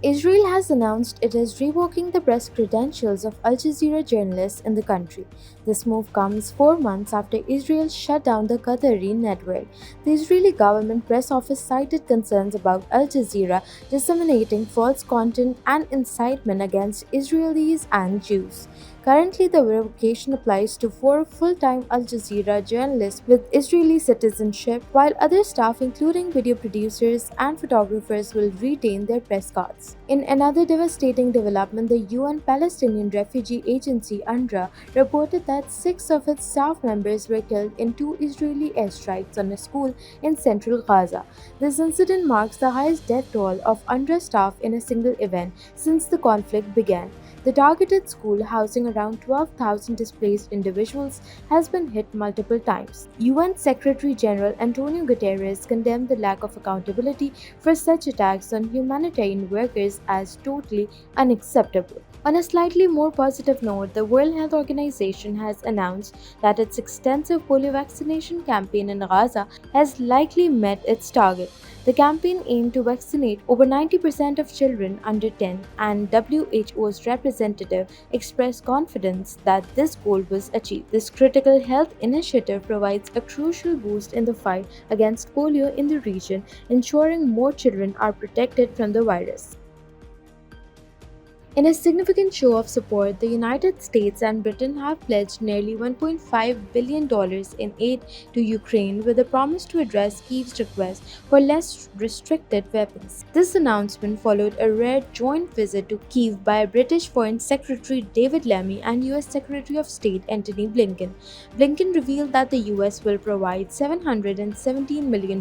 Israel has announced it is revoking the press credentials of Al Jazeera journalists in the country. This move comes 4 months after Israel shut down the Qatari network. The Israeli government press office cited concerns about Al Jazeera disseminating false content and incitement against Israelis and Jews. Currently, the revocation applies to 4 full-time Al Jazeera journalists with Israeli citizenship, while other staff, including video producers and photographers, will retain their press cards. In another devastating development, the UN Palestinian Refugee Agency (UNRWA) reported that 6 of its staff members were killed in 2 Israeli airstrikes on a school in central Gaza. This incident marks the highest death toll of UNRWA staff in a single event since the conflict began. The targeted school, housing around 12,000 displaced individuals, has been hit multiple times. UN Secretary General Antonio Guterres condemned the lack of accountability for such attacks on humanitarian workers as totally unacceptable. On a slightly more positive note, the World Health Organization has announced that its extensive polio vaccination campaign in Gaza has likely met its target. The campaign aimed to vaccinate over 90% of children under 10, and WHO's representative expressed confidence that this goal was achieved. This critical health initiative provides a crucial boost in the fight against polio in the region, ensuring more children are protected from the virus. In a significant show of support, the United States and Britain have pledged nearly $1.5 billion in aid to Ukraine with a promise to address Kyiv's request for less restricted weapons. This announcement followed a rare joint visit to Kyiv by British Foreign Secretary David Lammy and US Secretary of State Antony Blinken. Blinken revealed that the US will provide $717 million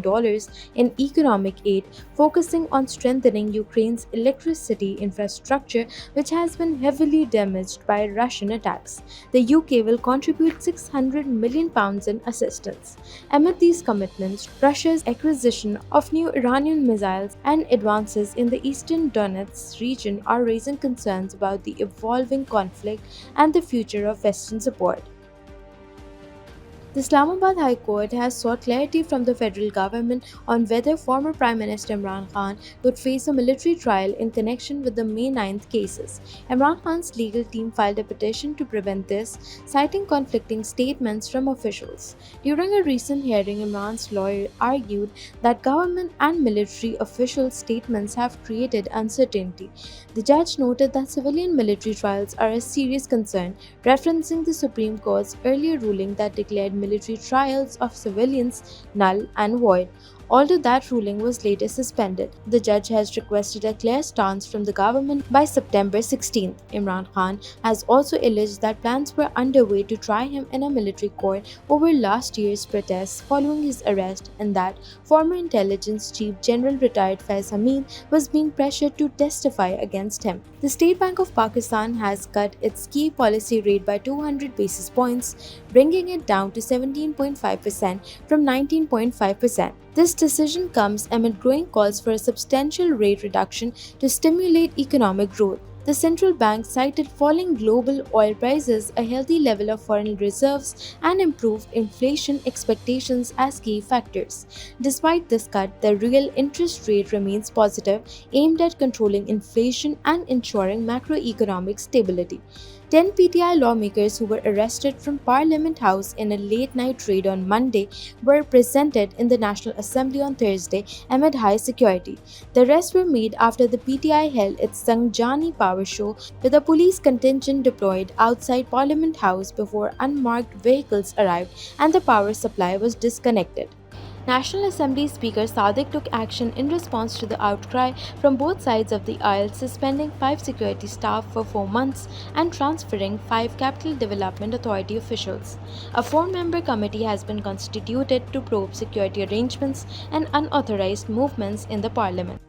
in economic aid, focusing on strengthening Ukraine's electricity infrastructure, which has been heavily damaged by Russian attacks. The UK will contribute £600 million in assistance. Amid these commitments, Russia's acquisition of new Iranian missiles and advances in the eastern Donetsk region are raising concerns about the evolving conflict and the future of Western support. The Islamabad High Court has sought clarity from the federal government on whether former Prime Minister Imran Khan could face a military trial in connection with the May 9th cases. Imran Khan's legal team filed a petition to prevent this, citing conflicting statements from officials. During a recent hearing, Imran's lawyer argued that government and military officials' statements have created uncertainty. The judge noted that civilian military trials are a serious concern, referencing the Supreme Court's earlier ruling that declared military trials of civilians null and void. Although that ruling was later suspended, the judge has requested a clear stance from the government by September 16th. Imran Khan has also alleged that plans were underway to try him in a military court over last year's protests following his arrest, and that former intelligence chief General retired Faiz Hamid was being pressured to testify against him. The State Bank of Pakistan has cut its key policy rate by 200 basis points, bringing it down to 17.5% from 19.5%. This decision comes amid growing calls for a substantial rate reduction to stimulate economic growth. The central bank cited falling global oil prices, a healthy level of foreign reserves, and improved inflation expectations as key factors. Despite this cut, the real interest rate remains positive, aimed at controlling inflation and ensuring macroeconomic stability. 10 PTI lawmakers who were arrested from Parliament House in a late-night raid on Monday were presented in the National Assembly on Thursday amid high security. The arrests were made after the PTI held its Sangjani power show with a police contingent deployed outside Parliament House before unmarked vehicles arrived and the power supply was disconnected. National Assembly Speaker Sadiq took action in response to the outcry from both sides of the aisle, suspending 5 security staff for 4 months and transferring 5 Capital Development Authority officials. A 4-member committee has been constituted to probe security arrangements and unauthorized movements in the parliament.